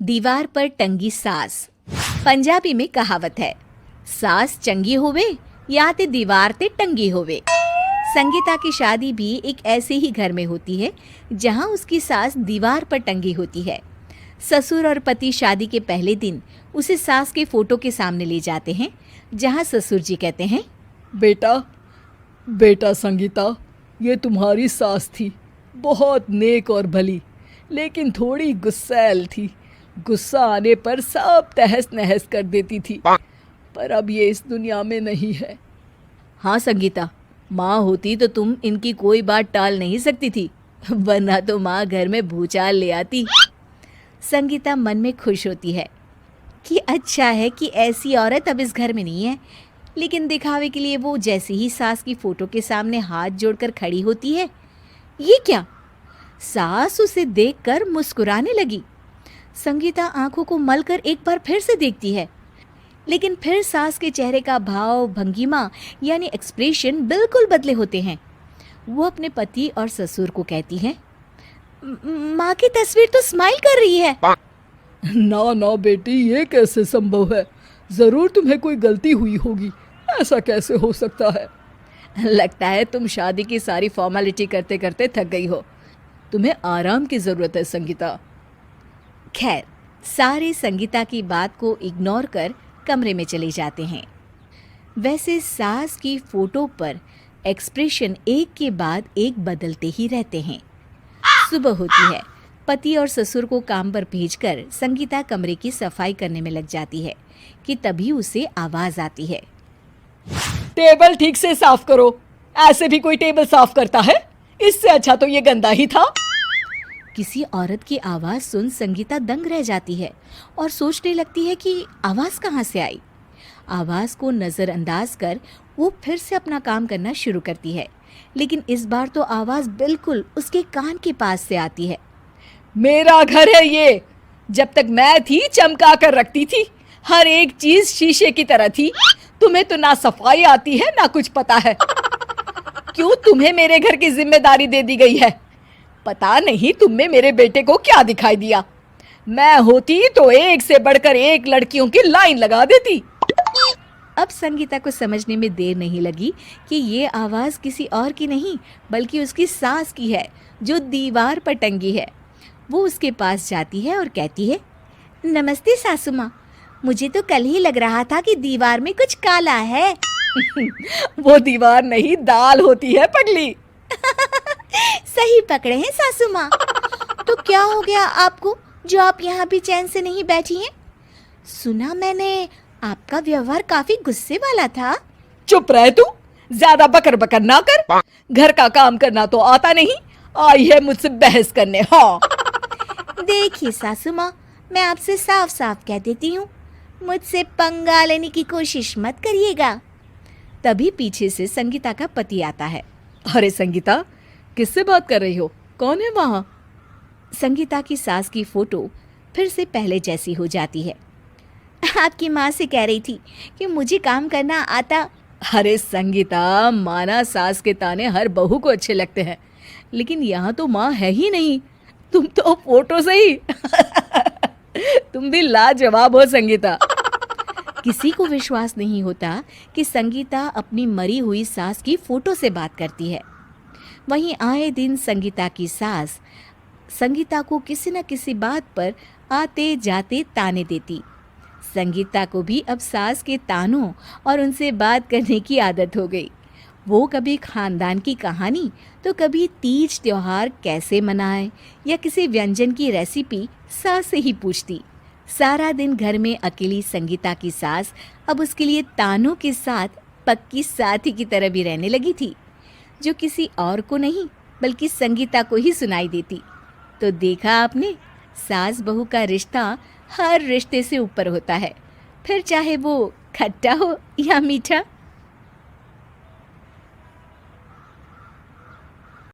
दीवार पर टंगी सास। पंजाबी में कहावत है, सास चंगी होवे या ते दीवार ते टंगी होवे। संगीता की शादी भी एक ऐसे ही घर में होती है जहां उसकी सास दीवार पर टंगी होती है। ससुर और पति शादी के पहले दिन उसे सास के फोटो के सामने ले जाते हैं, जहां ससुर जी कहते हैं, बेटा बेटा संगीता, ये तुम्हारी सास थी, बहुत नेक और भली, लेकिन थोड़ी गुस्सैल थी। गुस्सा आने पर सब तहस नहस कर देती थी, पर अब ये इस दुनिया में नहीं है। हाँ संगीता, माँ होती तो तुम इनकी कोई बात टाल नहीं सकती थी, वरना तो माँ घर में भूचाल ले आती। संगीता मन में खुश होती है कि अच्छा है कि ऐसी औरत अब इस घर में नहीं है, लेकिन दिखावे के लिए वो जैसे ही सास की फोटो के सामने हाथ जोड़कर खड़ी होती है, ये क्या? सास उसे देखकर मुस्कुराने लगी। संगीता आंखों को मलकर एक बार फिर से देखती है, लेकिन फिर सास के चेहरे का भाव, भंगिमा यानी एक्सप्रेशन बिल्कुल बदले होते हैं। वो अपने पति और ससुर को कहती है, माँ की तस्वीर तो स्माइल कर रही है। ना ना बेटी, ये कैसे संभव है? जरूर तुम्हें कोई गलती हुई होगी, ऐसा कैसे हो सकता है? लगता है तुम शादी की सारी फॉर्मेलिटी करते करते थक गई हो, तुम्हें आराम की जरूरत है संगीता। खैर, सारे संगीता की बात को इग्नोर कर कमरे में चले जाते हैं। वैसे सास की फोटो पर एक्सप्रेशन एक के बाद एक बदलते ही रहते हैं। सुबह होती है, पति और ससुर को काम पर भेजकर संगीता कमरे की सफाई करने में लग जाती है कि तभी उसे आवाज आती है, टेबल ठीक से साफ करो। ऐसे भी कोई टेबल साफ करता है? इससे अच्छा तो ये गंदा ही था। किसी औरत की आवाज सुन संगीता दंग रह जाती है और सोचने लगती है कि आवाज कहाँ से आई। आवाज को नजरअंदाज कर वो फिर से अपना काम करना शुरू करती है, लेकिन इस बार तो आवाज बिल्कुल उसके कान के पास से आती है। मेरा घर है ये। जब तक मैं थी चमका कर रखती थी, हर एक चीज शीशे की तरह थी। तुम्हें तो ना सफाई आती है ना कुछ पता है। क्यों तुम्हें मेरे घर की जिम्मेदारी दे दी गई है? पता नहीं तुम में मेरे बेटे को क्या दिखाई दिया। मैं होती तो एक से बढ़कर एक लड़कियों की लाइन लगा देती। अब संगीता को समझने में देर नहीं लगी कि ये आवाज किसी और की नहीं बल्कि उसकी सास की है, जो दीवार पर टंगी है। वो उसके पास जाती है और कहती है, नमस्ते सासू माँ, मुझे तो कल ही लग रहा था कि दीवार में कुछ काला है। वो दीवार नहीं, दाल होती है पगली। सही पकड़े हैं सासू माँ। तो क्या हो गया आपको जो आप यहाँ भी चैन से नहीं बैठी हैं? सुना मैंने आपका व्यवहार काफी गुस्से वाला था। चुप रह तू, ज्यादा बकर बकर ना कर। घर का काम करना तो आता नहीं, आई है मुझसे बहस करने। हाँ देखिए सासू माँ, मैं आपसे साफ साफ कह देती हूँ, मुझसे पंगा लेने की कोशिश मत करिएगा। तभी पीछे से संगीता का पति आता है। अरे संगीता, किससे बात कर रही हो? कौन है वहाँ? संगीता की सास की फोटो फिर से पहले जैसी हो जाती है। आपकी माँ से कह रही थी कि मुझे काम करना आता। अरे संगीता, माना सास के ताने हर बहू को अच्छे लगते हैं, लेकिन यहाँ तो माँ है ही नहीं, तुम तो फोटो से ही। तुम भी लाजवाब हो संगीता। किसी को विश्वास नहीं होता कि संगीता अपनी मरी हुई सास की फोटो से बात करती है। वहीं आए दिन संगीता की सास संगीता को किसी न किसी बात पर आते जाते ताने देती। संगीता को भी अब सास के तानों और उनसे बात करने की आदत हो गई। वो कभी खानदान की कहानी तो कभी तीज त्योहार कैसे मनाए या किसी व्यंजन की रेसिपी सास से ही पूछती। सारा दिन घर में अकेली संगीता की सास अब उसके लिए तानों के साथ पक्की साथी की तरह भी रहने लगी थी, जो किसी और को नहीं बल्कि संगीता को ही सुनाई देती। तो देखा आपने, सास बहू का रिश्ता हर रिश्ते से ऊपर होता है, फिर चाहे वो खट्टा हो या मीठा।